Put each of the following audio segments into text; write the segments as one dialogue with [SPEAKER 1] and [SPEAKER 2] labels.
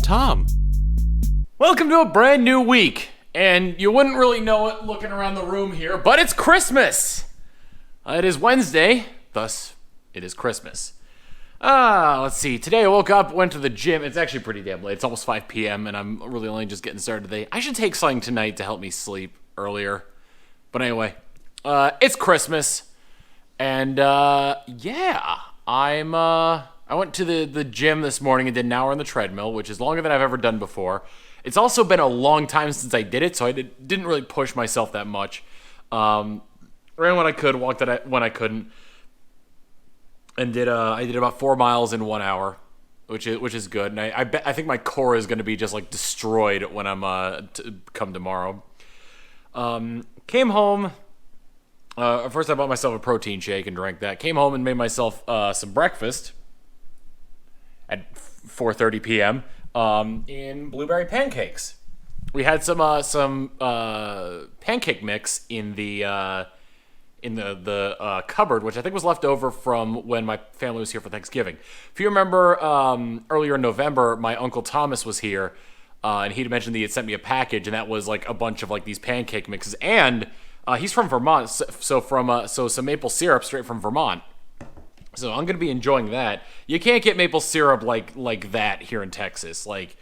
[SPEAKER 1] Tom. Welcome to a brand new week. And you wouldn't really know it looking around the room here, but it's Christmas! It is Wednesday, thus it is Christmas. Let's see. Today I woke up, went to the gym. It's actually pretty damn late. It's almost 5 p.m. and I'm really only just getting started today. I should take something tonight to help me sleep earlier. But anyway, it's Christmas. And, yeah. I went to the gym this morning and did an hour on the treadmill, which is longer than I've ever done before. It's also been a long time since I did it, so I didn't really push myself that much. Ran when I could, walked when I couldn't, and I did about 4 miles in 1 hour, which is good. And I think my core is going to be just like destroyed when I'm come tomorrow. Came home. First I bought myself a protein shake and drank that. Came home and made myself some breakfast at 4:30 p.m. In blueberry pancakes. We had some pancake mix in the cupboard, which I think was left over from when my family was here for Thanksgiving. If you remember, earlier in November, my Uncle Thomas was here, and he'd mentioned that he had sent me a package, and that was like a bunch of like these pancake mixes. And he's from Vermont, so some maple syrup straight from Vermont. So I'm going to be enjoying that. You can't get maple syrup like that here in Texas. Like,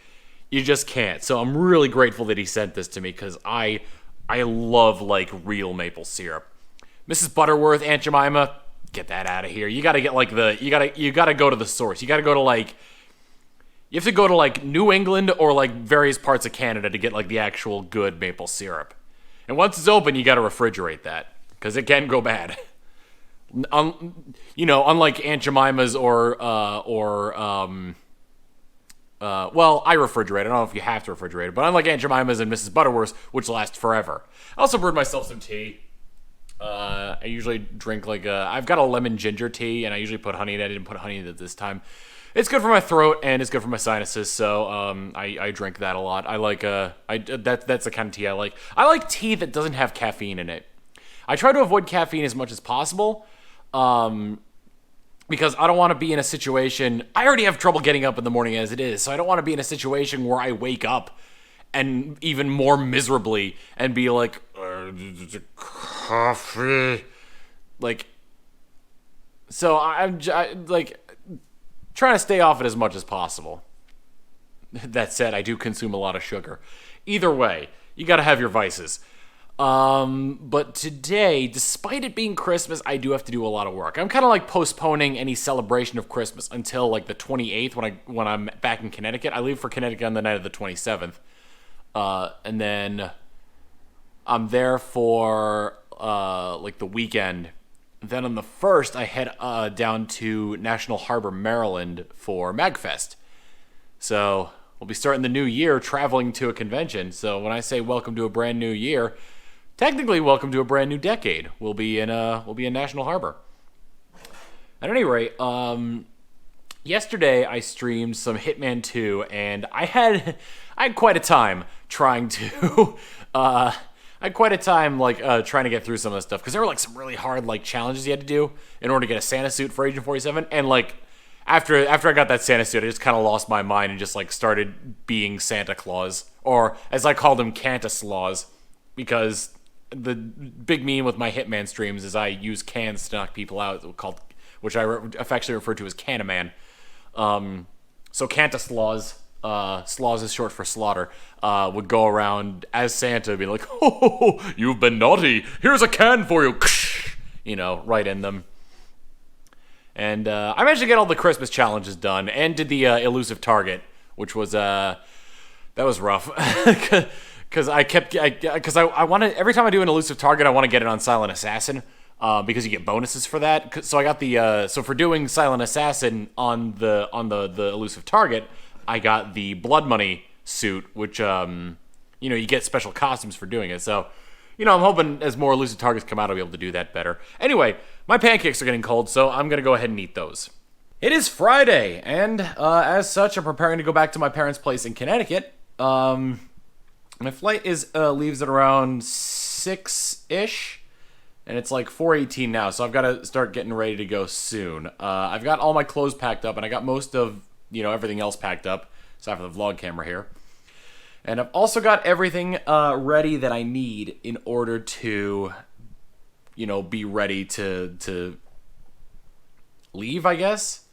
[SPEAKER 1] you just can't. So I'm really grateful that he sent this to me because I love, like, real maple syrup. Mrs. Butterworth, Aunt Jemima, get that out of here. You got to get, like, you got to go to the source. You got to go to, like, you have to go to, like, New England or, like, various parts of Canada to get, like, the actual good maple syrup. And once it's open, you got to refrigerate that because it can go bad. Unlike Aunt Jemima's well, I refrigerate. I don't know if you have to refrigerate it, but unlike Aunt Jemima's and Mrs. Butterworth's, which last forever. I also brewed myself some tea. I usually drink I've got a lemon ginger tea, and I usually put honey in it. I didn't put honey in it this time. It's good for my throat, and it's good for my sinuses, so I drink that a lot. I like that's the kind of tea I like. I like tea that doesn't have caffeine in it. I try to avoid caffeine as much as possible. Because I don't want to be in a situation, I already have trouble getting up in the morning as it is, so I don't want to be in a situation where I wake up and even more miserably and be like, coffee. Like, so I'm like trying to stay off it as much as possible. That said, I do consume a lot of sugar. Either way, you gotta have your vices. But today, despite it being Christmas, I do have to do a lot of work. I'm kind of like postponing any celebration of Christmas until like the 28th when I'm back in Connecticut. I leave for Connecticut on the night of the 27th. And then I'm there for, like the weekend. Then on the 1st, I head, down to National Harbor, Maryland for MagFest. So we'll be starting the new year traveling to a convention. So when I say welcome to a brand new year, technically, welcome to a brand new decade. We'll be in National Harbor. At any rate, yesterday I streamed some Hitman 2, and I had quite a time trying to trying to get through some of the stuff because there were like some really hard like challenges you had to do in order to get a Santa suit for Agent 47, and like after I got that Santa suit, I just kind of lost my mind and just like started being Santa Claus, or as I called him, Cantaslaws, because the big meme with my Hitman streams is I use cans to knock people out, which I affectionately refer to as Canaman. So Cantaslaws, Slaws is short for slaughter, would go around as Santa, be like, "Oh, you've been naughty. Here's a can for you," right in them. And I managed to get all the Christmas challenges done, and did the elusive target, which was that was rough. Because I want to, every time I do an elusive target, I want to get it on Silent Assassin, because you get bonuses for that. So I got so for doing Silent Assassin on the elusive target, I got the Blood Money suit, which, you get special costumes for doing it. So, I'm hoping as more elusive targets come out, I'll be able to do that better. Anyway, my pancakes are getting cold, so I'm going to go ahead and eat those. It is Friday, and as such, I'm preparing to go back to my parents' place in Connecticut. My flight leaves at around 6-ish, and it's like 4:18 now, so I've got to start getting ready to go soon. I've got all my clothes packed up, and I got most of everything else packed up, aside from the vlog camera here. And I've also got everything ready that I need in order to, be ready to leave, I guess.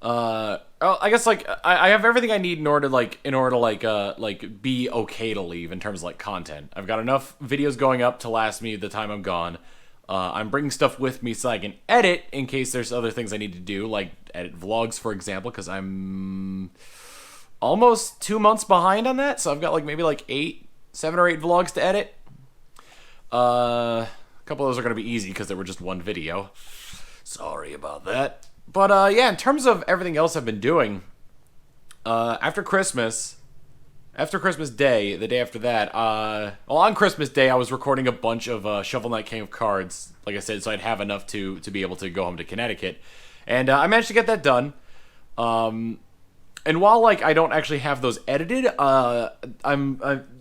[SPEAKER 1] I guess I have everything I need in order to be okay to leave in terms of content. I've got enough videos going up to last me the time I'm gone. I'm bringing stuff with me so I can edit in case there's other things I need to do, like edit vlogs, for example, because I'm almost 2 months behind on that. So I've got maybe 7 or 8 vlogs to edit. A couple of those are going to be easy because they were just one video. Sorry about that. But yeah, in terms of everything else I've been doing, after Christmas Day, the day after that, on Christmas Day, I was recording a bunch of Shovel Knight King of Cards, like I said, so I'd have enough to be able to go home to Connecticut. And I managed to get that done. And while, I don't actually have those edited,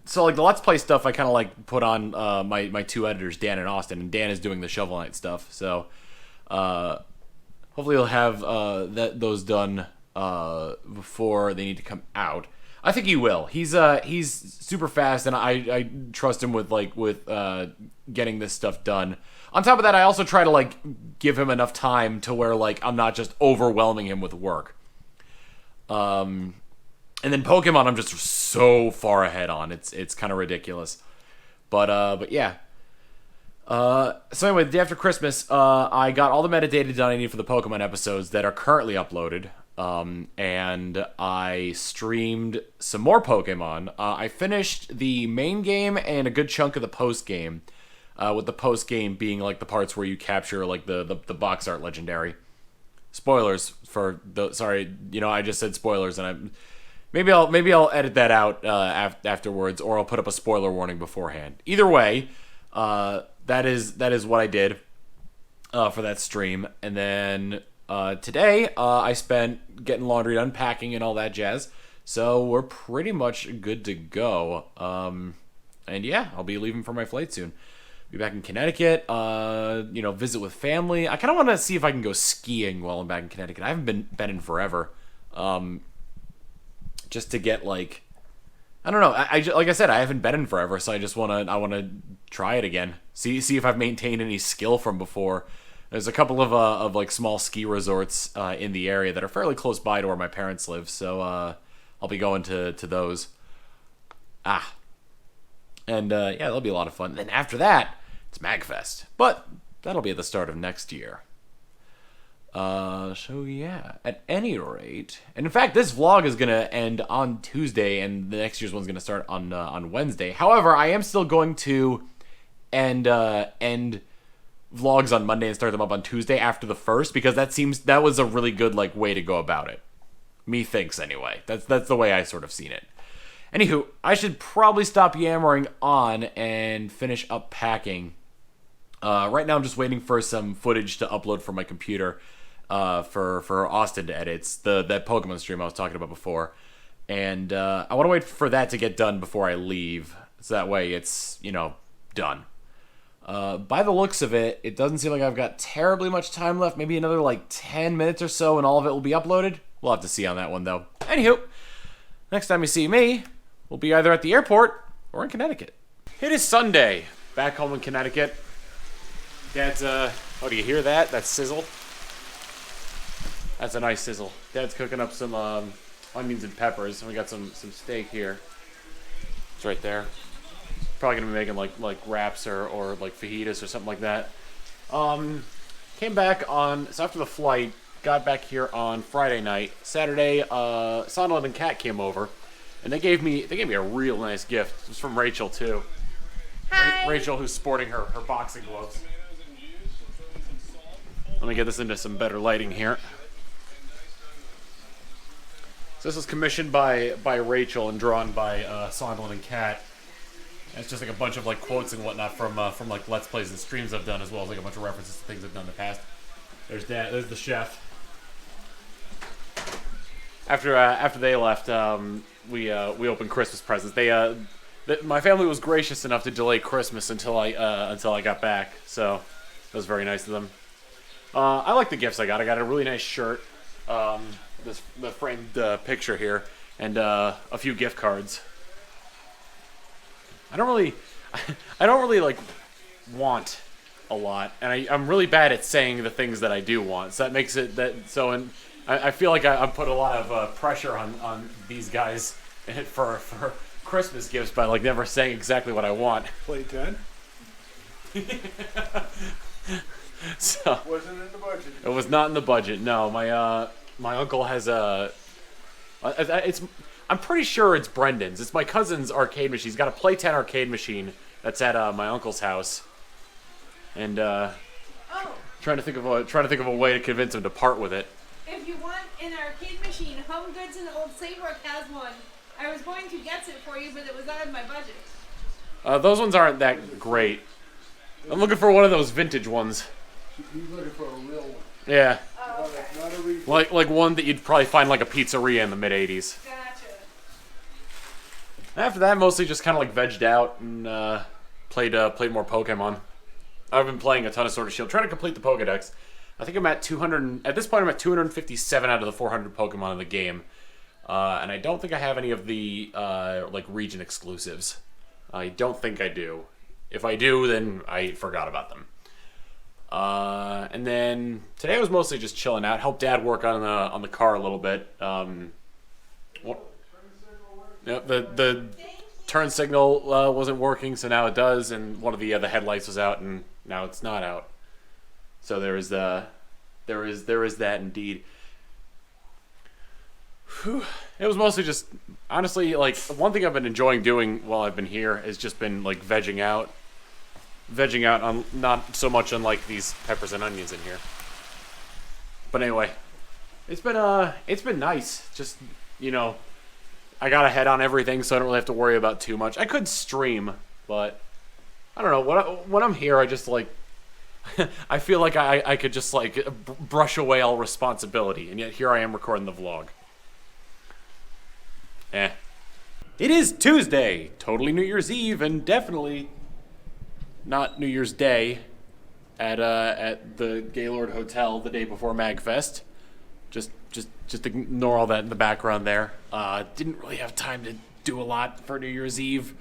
[SPEAKER 1] so, the Let's Play stuff, I kind of, put on my 2 editors, Dan and Austin, and Dan is doing the Shovel Knight stuff, so, hopefully he'll have those done before they need to come out. I think he will. He's super fast, and I trust him with getting this stuff done. On top of that, I also try to give him enough time to where I'm not just overwhelming him with work. And then Pokemon, I'm just so far ahead on. It's kind of ridiculous. But yeah. So anyway, the day after Christmas, I got all the metadata done I need for the Pokemon episodes that are currently uploaded. And I streamed some more Pokemon. I finished the main game and a good chunk of the post game. With the post game being the parts where you capture the box art legendary. Spoilers for the sorry, I just said spoilers, and maybe I'll edit that out afterwards, or I'll put up a spoiler warning beforehand. Either way, that is what I did for that stream. And then today I spent getting laundry, unpacking, and all that jazz. So we're pretty much good to go. And yeah, I'll be leaving for my flight soon. Be back in Connecticut, visit with family. I kind of want to see if I can go skiing while I'm back in Connecticut. I haven't been in forever. Just to get I don't know. Like I said, I haven't been in forever, so I want to try it again. See if I've maintained any skill from before. There's a couple of small ski resorts in the area that are fairly close by to where my parents live, so I'll be going to those. And yeah, that'll be a lot of fun. Then after that, it's MagFest, but that'll be at the start of next year. So yeah, at any rate, and in fact, this vlog is gonna end on Tuesday, and the next year's one's gonna start on Wednesday. However, I am still going to end vlogs on Monday and start them up on Tuesday after the first, because that was a really good way to go about it. Methinks anyway. That's the way I sort of seen it. Anywho, I should probably stop yammering on and finish up packing. Right now I'm just waiting for some footage to upload from my computer for Austin to edit. It's that Pokemon stream I was talking about before. And I want to wait for that to get done before I leave. So that way it's, done. By the looks of it, it doesn't seem like I've got terribly much time left. Maybe another 10 minutes or so and all of it will be uploaded. We'll have to see on that one though. Anywho, next time you see me, we'll be either at the airport or in Connecticut. It is Sunday, back home in Connecticut. Dad's, oh, do you hear that? That sizzle? That's a nice sizzle. Dad's cooking up some onions and peppers, and we got some steak here. It's right there. Probably gonna be making like wraps or fajitas or something like that. Came back so after the flight, got back here on Friday night. Saturday, Sondland and Kat came over. And they gave me a real nice gift. It was from Rachel too. Hi. Rachel, who's sporting her boxing gloves. Let me get this into some better lighting here. So this was commissioned by Rachel and drawn by Sondland and Kat. And it's just a bunch of quotes and whatnot from Let's Plays and streams I've done, as well as a bunch of references to things I've done in the past. There's there's the chef. After they left, we opened Christmas presents. My family was gracious enough to delay Christmas until I got back, so that was very nice of them. I like the gifts I got. I got a really nice shirt, the framed picture here, and a few gift cards. I don't really like want a lot, and I'm really bad at saying the things that I do want. So that makes it that so. And I feel like I'm put a lot of pressure on these guys for Christmas gifts by like never saying exactly what I want.
[SPEAKER 2] Play 10.
[SPEAKER 1] So
[SPEAKER 2] Wasn't in the budget.
[SPEAKER 1] it was not in the budget. No, my uncle has I'm pretty sure it's Brendan's. It's my cousin's arcade machine. He's got a Play 10 arcade machine that's at my uncle's house, and trying to think of a way to convince him to part with it.
[SPEAKER 3] If you want an arcade machine, Home Goods in Old Saybrook has one. I was going to get it for you, but it was out of my budget.
[SPEAKER 1] Those ones aren't that great. I'm looking for one of those vintage ones.
[SPEAKER 2] He's looking for a real one.
[SPEAKER 1] Yeah,
[SPEAKER 3] Oh, okay.
[SPEAKER 2] Not a real.
[SPEAKER 1] like one that you'd probably find like a pizzeria in the mid '80s.
[SPEAKER 3] Gotcha.
[SPEAKER 1] After that, mostly just kind of like vegged out and played more Pokemon. I've been playing a ton of Sword and Shield, trying to complete the Pokedex. I think I'm at 200. At this point, I'm at 257 out of the 400 Pokemon in the game, and I don't think I have any of the like region exclusives. I don't think I do. If I do, then I forgot about them. And then today I was mostly just chilling out. Helped Dad work on the car a little bit. The turn signal wasn't working, so now it does, and one of the headlights was out, and now it's not out. So there is that indeed. Whew. It was mostly just honestly like one thing I've been enjoying doing while I've been here has just been like vegging out on not so much on like these peppers and onions in here. But anyway, it's been nice. Just I got ahead on everything, so I don't really have to worry about too much. I could stream, but I don't know. When I'm here, I just like I feel like I could just like brush away all responsibility, and yet here I am recording the vlog. It is Tuesday, totally New Year's Eve, and definitely not New Year's Day at the Gaylord Hotel the day before MagFest. Just ignore all that in the background there. Didn't really have time to do a lot for New Year's Eve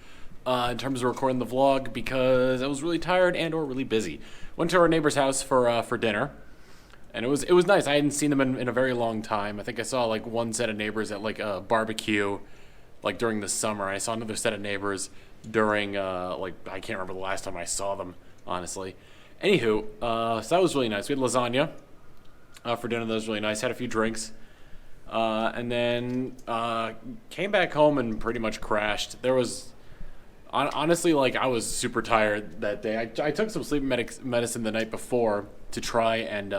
[SPEAKER 1] in terms of recording the vlog because I was really tired and or really busy. Went to our neighbor's house for dinner, and it was nice. I hadn't seen them in a very long time. I think I saw like one set of neighbors at like a barbecue like during the summer. I saw another set of neighbors during like I can't remember the last time I saw them, honestly. Anywho, so that was really nice. We had lasagna for dinner. That was really nice. Had a few drinks. And then came back home and pretty much crashed. There was honestly like I was super tired that day. I took some sleep medicine the night before to try and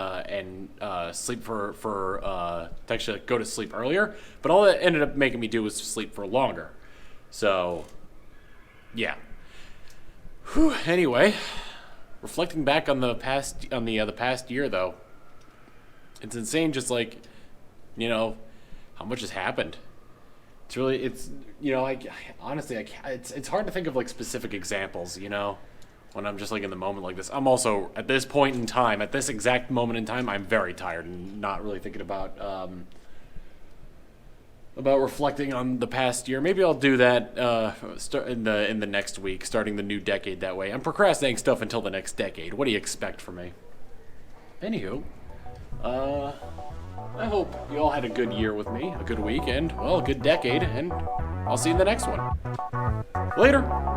[SPEAKER 1] sleep for to actually go to sleep earlier. But all it ended up making me do was sleep for longer. So yeah. Whew. Anyway, reflecting back on the past year though, it's insane. Just like how much has happened. It's really honestly it's hard to think of like specific examples. When I'm just like in the moment like this. I'm also at this point in time, at this exact moment in time, I'm very tired and not really thinking about reflecting on the past year. Maybe I'll do that in the next week, starting the new decade that way. I'm procrastinating stuff until the next decade. What do you expect from me? Anywho, I hope you all had a good year with me, a good week, and, well, a good decade, and I'll see you in the next one. Later!